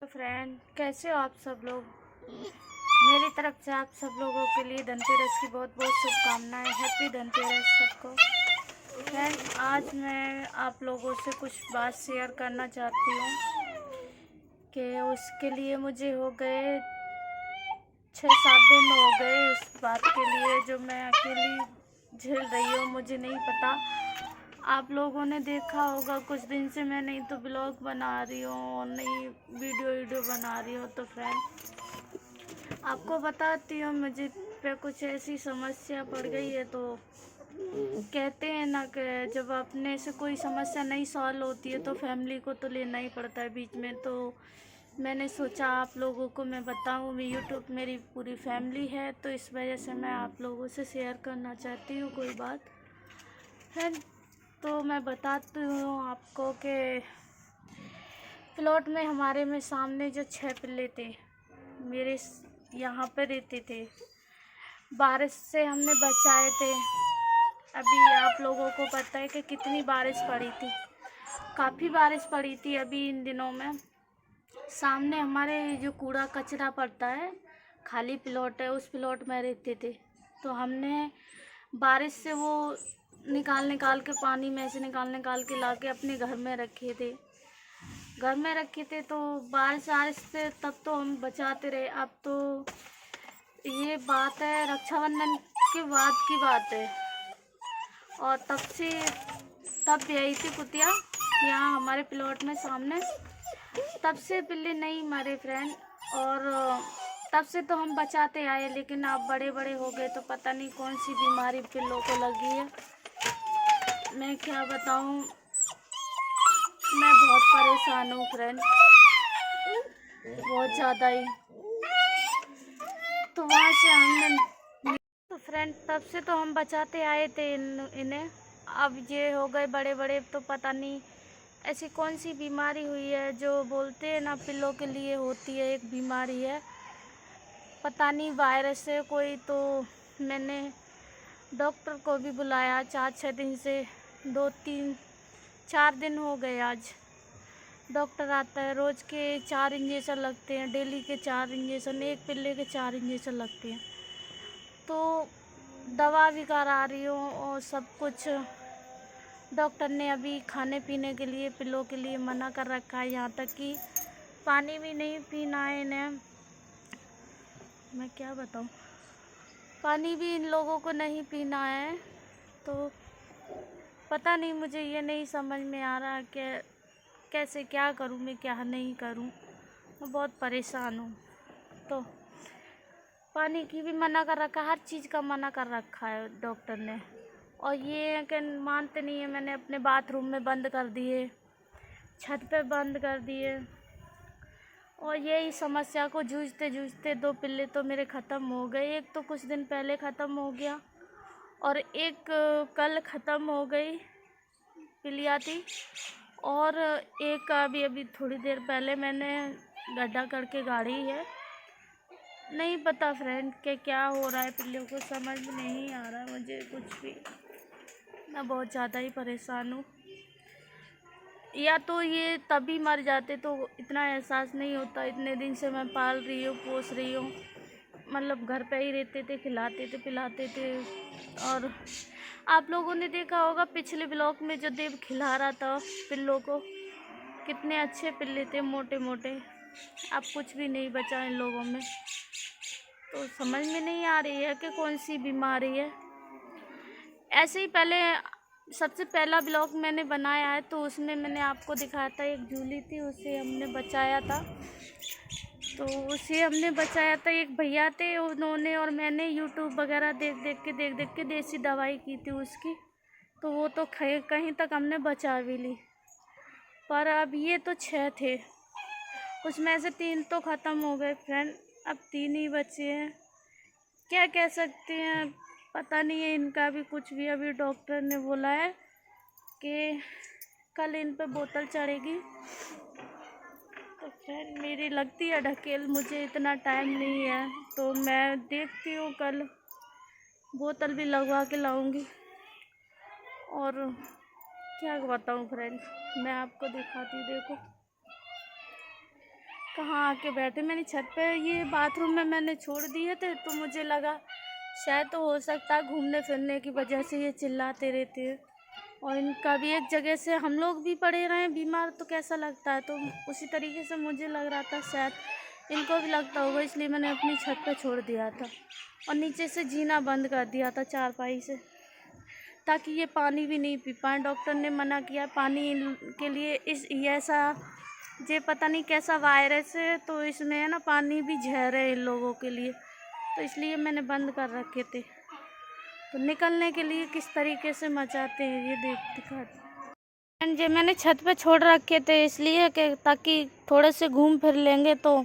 Friend, कैसे हो आप सब लोग। मेरी तरफ से आप सब लोगों के लिए धनतेरस की बहुत बहुत शुभकामनाएं। हैप्पी धनतेरस सबको। फ्रेंड, आज मैं आप लोगों से कुछ बात शेयर करना चाहती हूँ कि उसके लिए मुझे हो गए 6-7 दिन हो गए उस बात के लिए जो मैं अकेली झेल रही हूँ। मुझे नहीं पता, आप लोगों ने देखा होगा कुछ दिन से मैं नहीं तो ब्लॉग बना रही हूँ और नहीं वीडियो बना रही हूँ। तो फ्रेंड, आपको बताती हूँ, मुझे पे कुछ ऐसी समस्या पड़ गई है। तो कहते हैं ना कि जब अपने से कोई समस्या नहीं सॉल्व होती है तो फैमिली को तो लेना ही पड़ता है बीच में। तो मैंने सोचा आप लोगों को मैं बताऊँ। मैं यूट्यूब मेरी पूरी फैमिली है तो इस वजह से मैं आप लोगों से शेयर करना चाहती हूँ कोई बात। फ्रेंड, तो मैं बताती हूँ आपको कि प्लॉट में हमारे में सामने जो 6 पिल्ले थे मेरे यहाँ पर रहते थे, बारिश से हमने बचाए थे। अभी आप लोगों को पता है कि कितनी बारिश पड़ी थी, काफ़ी बारिश पड़ी थी अभी इन दिनों में। सामने हमारे जो कूड़ा कचरा पड़ता है, खाली प्लॉट है, उस प्लॉट में रहते थे। तो हमने बारिश से वो निकाल के पानी में से निकाल के ला के अपने घर में रखे थे। तो बारिश से तब तो हम बचाते रहे। अब तो ये बात है रक्षाबंधन के बाद की बात है, और तब यही थी कुतिया यहाँ हमारे प्लॉट में सामने। तब से पिल्ले नहीं मरे फ्रेंड, और तब से तो हम बचाते आए, लेकिन अब बड़े हो गए तो पता नहीं कौन सी बीमारी पिल्लों को लगी है। मैं क्या बताऊं, मैं बहुत परेशान हूँ फ्रेंड, बहुत ज़्यादा ही। तो वहाँ से हमने तो फ्रेंड तब से तो हम बचाते आए थे इन्हें। अब ये हो गए बड़े तो पता नहीं ऐसी कौन सी बीमारी हुई है जो बोलते हैं ना पिल्लों के लिए होती है, एक बीमारी है, पता नहीं वायरस है कोई। तो मैंने डॉक्टर को भी बुलाया 4-6 दिन से, 2-3-4 दिन हो गए आज। डॉक्टर आता है, रोज़ के 4 इंजेक्शन लगते हैं, डेली के 4 इंजेक्शन, एक पिल्ले के 4 इंजेक्शन लगते हैं। तो दवा भी करा रही हूँ और सब कुछ। डॉक्टर ने अभी खाने पीने के लिए पिल्लों के लिए मना कर रखा है, यहाँ तक कि पानी भी नहीं पीना है इन्हें। मैं क्या बताऊँ, पानी भी इन लोगों को नहीं पीना है। तो पता नहीं, मुझे ये नहीं समझ में आ रहा कि कैसे क्या करूँ मैं, क्या नहीं करूँ। मैं बहुत परेशान हूँ। तो पानी की भी मना कर रखा है, हर चीज़ का मना कर रखा है डॉक्टर ने। और ये है कि मानते नहीं है, मैंने अपने बाथरूम में बंद कर दिए, छत पे बंद कर दिए। और यही समस्या को जूझते 2 पिल्ले तो मेरे ख़त्म हो गए। एक तो कुछ दिन पहले ख़त्म हो गया और एक कल ख़त्म हो गई पिलिया थी, और एक अभी थोड़ी देर पहले मैंने गड्ढा करके गाड़ी है। नहीं पता फ्रेंड कि क्या हो रहा है, पिल्लियों को समझ नहीं आ रहा मुझे कुछ भी। मैं बहुत ज़्यादा ही परेशान हूँ। या तो ये तभी मर जाते तो इतना एहसास नहीं होता। इतने दिन से मैं पाल रही हूँ, पोस रही हूँ, मतलब घर पे ही रहते थे, खिलाते थे पिलाते थे। और आप लोगों ने देखा होगा पिछले ब्लॉग में जो देव खिला रहा था पिल्लों को, कितने अच्छे पिल्ले थे, मोटे मोटे। अब कुछ भी नहीं बचा इन लोगों में। तो समझ में नहीं आ रही है कि कौन सी बीमारी है। ऐसे ही पहले सबसे पहला ब्लॉग मैंने बनाया है तो उसमें मैंने आपको दिखाया था, एक जूली थी उसे हमने बचाया था। तो उसे हमने बचाया था, एक भैया थे उन्होंने और मैंने यूट्यूब वगैरह देख के देसी दवाई की थी उसकी। तो वो तो कहीं तक हमने बचा भी ली। पर अब ये तो 6 थे, उसमें से 3 तो ख़त्म हो गए फ्रेंड, अब 3 ही बचे हैं। क्या कह सकते हैं, पता नहीं है इनका भी कुछ भी। अभी डॉक्टर ने बोला है कि कल इन पे बोतल चढ़ेगी। तो फ्रेंड मेरी लगती है ढकेल, मुझे इतना टाइम नहीं है, तो मैं देखती हूँ कल बोतल भी लगवा के लाऊंगी। और क्या बताऊँ फ्रेंड, मैं आपको दिखाती, देखो कहाँ आके बैठे। मैंने छत पे ये बाथरूम में मैंने छोड़ दिए थे, तो मुझे लगा शायद तो हो सकता है घूमने फिरने की वजह से ये चिल्लाते रहते हैं, और इनका भी एक जगह से हम लोग भी पड़े रहे बीमार तो कैसा लगता है, तो उसी तरीके से मुझे लग रहा था शायद इनको भी लगता होगा, इसलिए मैंने अपनी छत पे छोड़ दिया था और नीचे से जीना बंद कर दिया था चारपाई से, ताकि ये पानी भी नहीं पी पाए। डॉक्टर ने मना किया पानी के लिए, इस ऐसा ये पता नहीं कैसा वायरस है, तो इसमें है ना पानी भी जहर है इन लोगों के लिए, तो इसलिए मैंने बंद कर रखे थे। तो निकलने के लिए किस तरीके से मचाते हैं ये दिखाते। एंड ये मैंने छत पे छोड़ रखे थे इसलिए कि ताकि थोड़े से घूम फिर लेंगे तो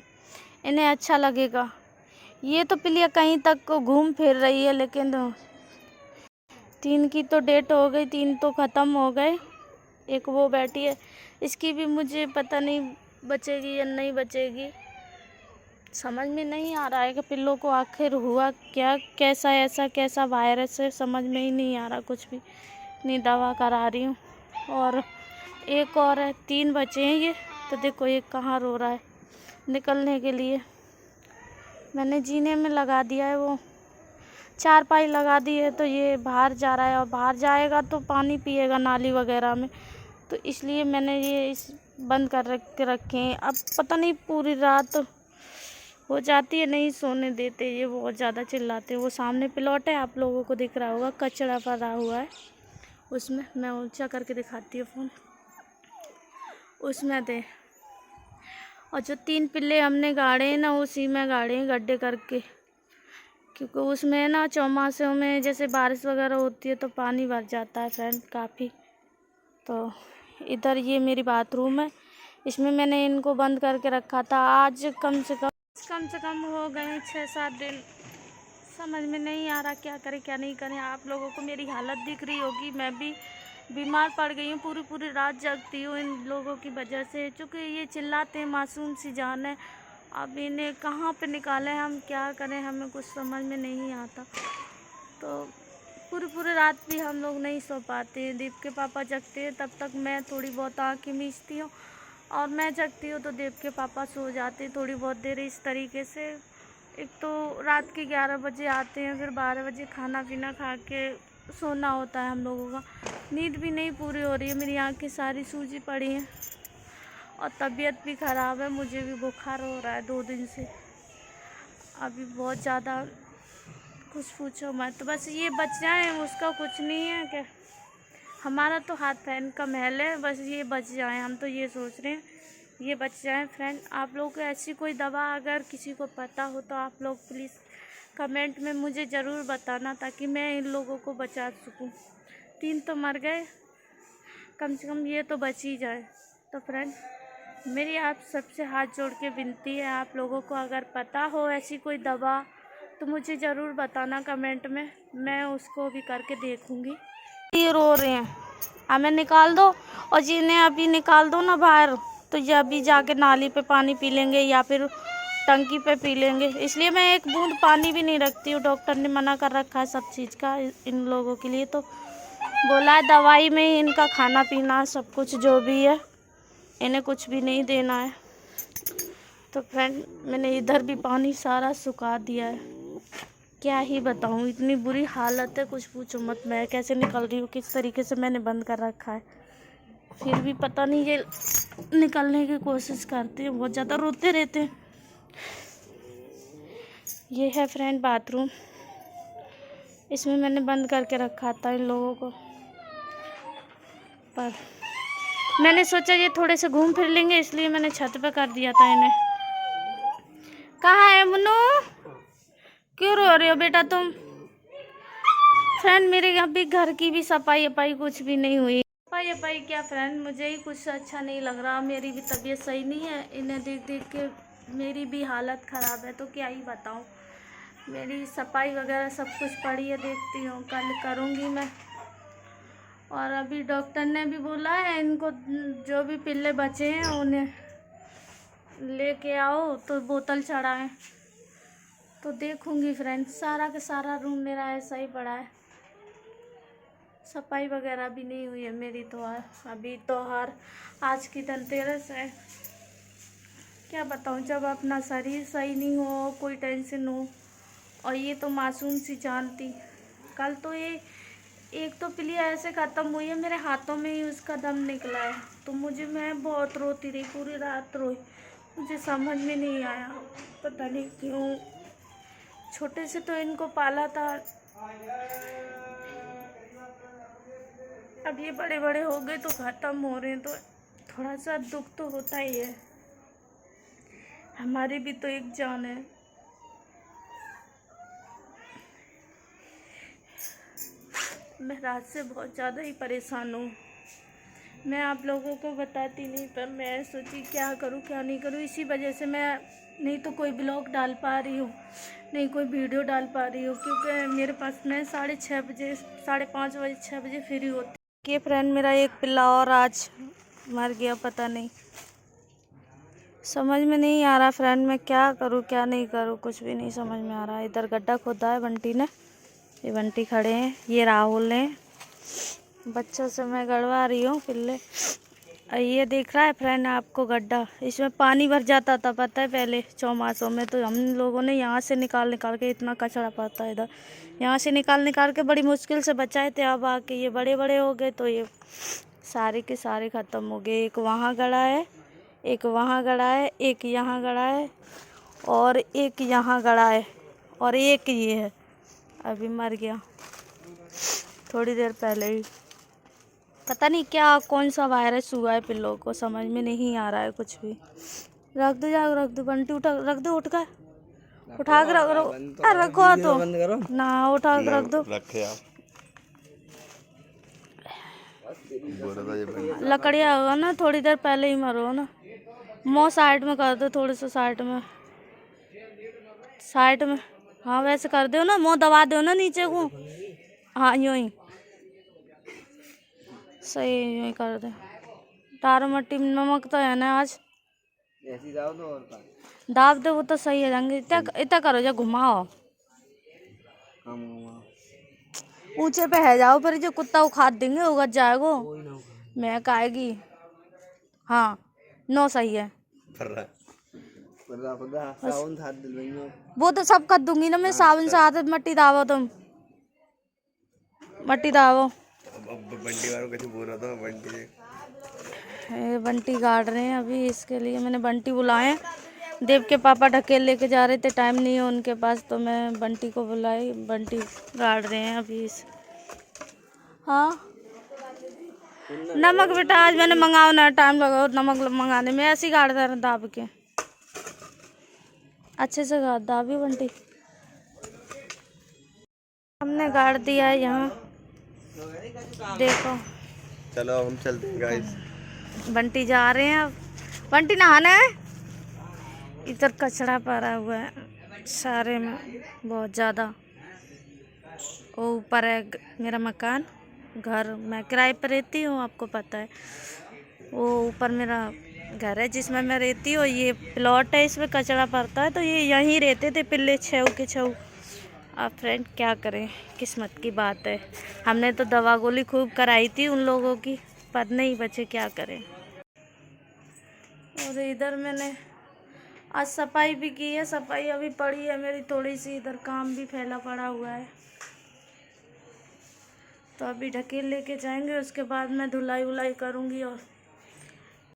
इन्हें अच्छा लगेगा। ये तो पिलिया कहीं तक को घूम फिर रही है, लेकिन 3 की तो डेट हो गई, 3 तो ख़त्म हो गए, एक वो बैठी है, इसकी भी मुझे पता नहीं बचेगी या नहीं बचेगी, समझ में नहीं आ रहा है कि पिल्लों को आखिर हुआ क्या, कैसा ऐसा कैसा वायरस है, समझ में ही नहीं आ रहा कुछ भी। इतनी दवा करा रही हूँ, और एक और है, 3 बचे हैं ये, तो देखो एक कहाँ रो रहा है निकलने के लिए। मैंने जीने में लगा दिया है, वो चारपाई लगा दी है, तो ये बाहर जा रहा है, और बाहर जाएगा तो पानी पिएगा नाली वगैरह में, तो इसलिए मैंने ये इस बंद कर रखे हैं। अब पता नहीं पूरी रात हो जाती है, नहीं सोने देते, ये बहुत ज़्यादा चिल्लाते हैं। वो सामने प्लॉट है, आप लोगों को दिख रहा होगा, कचरा पड़ा हुआ है उसमें, मैं ऊंचा करके दिखाती हूँ फ़ोन, उसमें थे। और जो 3 पिल्ले हमने गाड़े हैं ना, उसी में गाड़े हैं गड्ढे करके, क्योंकि उसमें ना चौमासों में जैसे बारिश वगैरह होती है तो पानी भर जाता है फ्रेंड काफ़ी। तो इधर ये मेरी बाथरूम है, इसमें मैंने इनको बंद करके रखा था। आज कम से कम हो गए 6-7 दिन, समझ में नहीं आ रहा क्या करें क्या नहीं करें। आप लोगों को मेरी हालत दिख रही होगी, मैं भी बीमार पड़ गई हूँ, पूरी रात जगती हूँ इन लोगों की वजह से, क्योंकि ये चिल्लाते हैं, मासूम सी जान है। अब इन्हें कहाँ पे निकालें, हम क्या करें, हमें कुछ समझ में नहीं आता। तो पूरी रात भी हम लोग नहीं सो पाते हैं। दीप के पापा जगते हैं, तब तक मैं थोड़ी बहुत आँखें मीचती हूँ, और मैं जगती हूँ तो दीप के पापा सो जाते हैं थोड़ी बहुत देर। इस तरीके से एक तो रात के 11 बजे आते हैं, फिर 12 बजे खाना पीना खा के सोना होता है हम लोगों का। नींद भी नहीं पूरी हो रही है, मेरी आँखें सारी सूजी पड़ी हैं, और तबीयत भी ख़राब है, मुझे भी बुखार हो रहा है 2 दिन से, अभी बहुत ज़्यादा कुछ पूछो मत। तो बस ये बच जाए, उसका कुछ नहीं है क्या, हमारा तो हाथ पैर का महल है, बस ये बच जाए, हम तो ये सोच रहे हैं ये बच जाए। फ्रेंड, आप लोगों को ऐसी कोई दवा अगर किसी को पता हो तो आप लोग प्लीज़ कमेंट में मुझे ज़रूर बताना, ताकि मैं इन लोगों को बचा सकूं। 3 तो मर गए, कम से कम ये तो बच ही जाए। तो फ्रेंड, मेरी आप सबसे हाथ जोड़ के विनती है, आप लोगों को अगर पता हो ऐसी कोई दवा तो मुझे ज़रूर बताना कमेंट में, मैं उसको भी करके देखूँगी। ये रो रहे हैं, हमें निकाल दो, और जिन्हें अभी निकाल दो ना बाहर, तो ये अभी जाके नाली पे पानी पी लेंगे या फिर टंकी पे पी लेंगे, इसलिए मैं एक बूंद पानी भी नहीं रखती हूँ। डॉक्टर ने मना कर रखा है सब चीज़ का इन लोगों के लिए, तो बोला है दवाई में ही इनका खाना पीना सब कुछ जो भी है, इन्हें कुछ भी नहीं देना है। तो फ्रेंड, मैंने इधर भी पानी सारा सुखा दिया है, क्या ही बताऊँ, इतनी बुरी हालत है कुछ पूछो मत। मैं कैसे निकल रही हूँ, किस तरीके से मैंने बंद कर रखा है, फिर भी पता नहीं ये निकलने की कोशिश करते हैं, बहुत ज़्यादा रोते रहते हैं। ये है फ्रेंड बाथरूम, इसमें मैंने बंद करके रखा था इन लोगों को, पर मैंने सोचा ये थोड़े से घूम फिर लेंगे, इसलिए मैंने छत पे कर दिया था इन्हें। कहाँ है मुन्नू, क्यों रो रहे हो बेटा तुम? फ्रेंड, मेरे यहाँ भी घर की भी सफाई कुछ भी नहीं हुई। सफाई क्या फ्रेंड, मुझे ही कुछ अच्छा नहीं लग रहा, मेरी भी तबीयत सही नहीं है, इन्हें देख के मेरी भी हालत ख़राब है, तो क्या ही बताऊँ। मेरी सफाई वगैरह सब कुछ पड़ी है, देखती हूँ कल करूँगी मैं। और अभी डॉक्टर ने भी बोला है इनको जो भी पिल्ले बचे हैं उन्हें लेके आओ तो बोतल चढ़ाएं, तो देखूँगी फ्रेंड। सारा का सारा रूम मेरा ऐसा ही पड़ा है, सफाई वगैरह भी नहीं हुई है मेरी तो। अभी तो आज की धनतेरस है, क्या बताऊँ, जब अपना शरीर सही नहीं हो, कोई टेंशन हो, और ये तो मासूम सी जान थी। कल तो ये एक तो पिलिया ऐसे ख़त्म हुई है, मेरे हाथों में ही उसका दम निकला है। तो मैं बहुत रोती रही, पूरी रात रोई। मुझे समझ में नहीं आया, पता नहीं क्यों। छोटे से तो इनको पाला था, अब ये बड़े बड़े हो गए तो ख़त्म हो रहे हैं, तो थोड़ा सा दुख तो होता ही है। हमारी भी तो एक जान है। मैं रात से बहुत ज़्यादा ही परेशान हूँ। मैं आप लोगों को बताती नहीं, पर मैं सोची क्या करूँ क्या नहीं करूँ। इसी वजह से मैं नहीं तो कोई ब्लॉग डाल पा रही हूँ, नहीं कोई वीडियो डाल पा रही हूँ, क्योंकि मेरे पास मैं 6:30 बजे 5:30 बजे 6 बजे फ्री होती। ये फ्रेंड, मेरा एक पिल्ला और आज मर गया, पता नहीं, समझ में नहीं आ रहा फ्रेंड, मैं क्या करूँ क्या नहीं करूँ, कुछ भी नहीं समझ में आ रहा। इधर गड्ढा खोदा है बंटी ने, ये बंटी खड़े हैं, ये राहुल ने, बच्चों से मैं गड़वा रही हूँ पिल्ले। ये देख रहा है फ्रेंड आपको गड्ढा, इसमें पानी भर जाता था, पता है पहले चौमासों में, तो हम लोगों ने यहाँ से निकाल के, इतना कचरा पड़ता है इधर, यहाँ से निकाल के बड़ी मुश्किल से बचाए थे। अब आके ये बड़े बड़े हो गए तो ये सारे के सारे ख़त्म हो गए। एक वहाँ गड़ा है, एक वहाँ गड़ा है, एक यहाँ गड़ा है, और एक यहाँ गड़ा है, और एक ये है, अभी मर गया थोड़ी देर पहले ही। पता नहीं क्या कौन सा वायरस हुआ है पिल्लों को, समझ में नहीं आ रहा है कुछ भी। रख दो, जाओ रख दो बंटी, उठा रख दो, उठ कर उठा के रखो तो ना, उठा के रख दो। लकड़िया होगा ना, थोड़ी देर पहले ही मरो ना। मुँह साइड में कर दो, थोड़े से साइड में, साइड में, हाँ वैसे कर दो ना, मुँह दबा दो ना नीचे को, हाँ यूँ ही सही, यूँ ही कर दे। तारो मट्टी में नमक तो है ना आज, ऐसी दाव दो और दाब दे, वो तो सही है जाएंगे। इतना करो, जो घुमाओ ऊंचे पे है जाओ, पर जो कुत्ता उखाड़ देंगे उगत जाएगो, महक आएगी। हाँ नो सही है, वो तो सब कर दूंगी ना मैं, साबुन से हाथ मट्टी दावो, तुम मट्टी दावो। बंटी वालों कैसे बोल रहा था बंटी, बंटी गाड़ रहे हैं अभी, इसके लिए मैंने बंटी बुलाए। देव के पापा ढकेल लेके जा रहे थे, टाइम नहीं है उनके पास, तो मैं बंटी को बुलाई, बंटी गाड़ रहे हैं अभी इस। हाँ नमक बेटा आज मैंने मंगाओ ना, टाइम लगाओ नमक मंगाने में, ऐसे ही गाड़ दे रहे दाब के, अच्छे से गाड़ दाबी बंटी। हमने गाड़ दिया है यहाँ, देखो। चलो हम चलते हैं गाइस, बंटी जा रहे हैं अब, बंटी नहाना है। इधर कचरा पड़ा हुआ है सारे में, बहुत ज़्यादा। वो ऊपर है मेरा मकान, घर, मैं किराए पर रहती हूँ, आपको पता है। वो ऊपर मेरा घर है जिसमें मैं रहती हूँ, ये प्लॉट है, इसमें कचरा पड़ता है, तो ये यहीं रहते थे पिल्ले, छऊ के छऊ। अब फ्रेंड क्या करें, किस्मत की बात है। हमने तो दवा गोली खूब कराई थी उन लोगों की, पर नहीं बचे, क्या करें। और इधर मैंने आज सफाई भी की है, सफाई अभी पड़ी है मेरी थोड़ी सी, इधर काम भी फैला पड़ा हुआ है, तो अभी ढकेल लेके जाएंगे, उसके बाद मैं धुलाई उलाई करूँगी और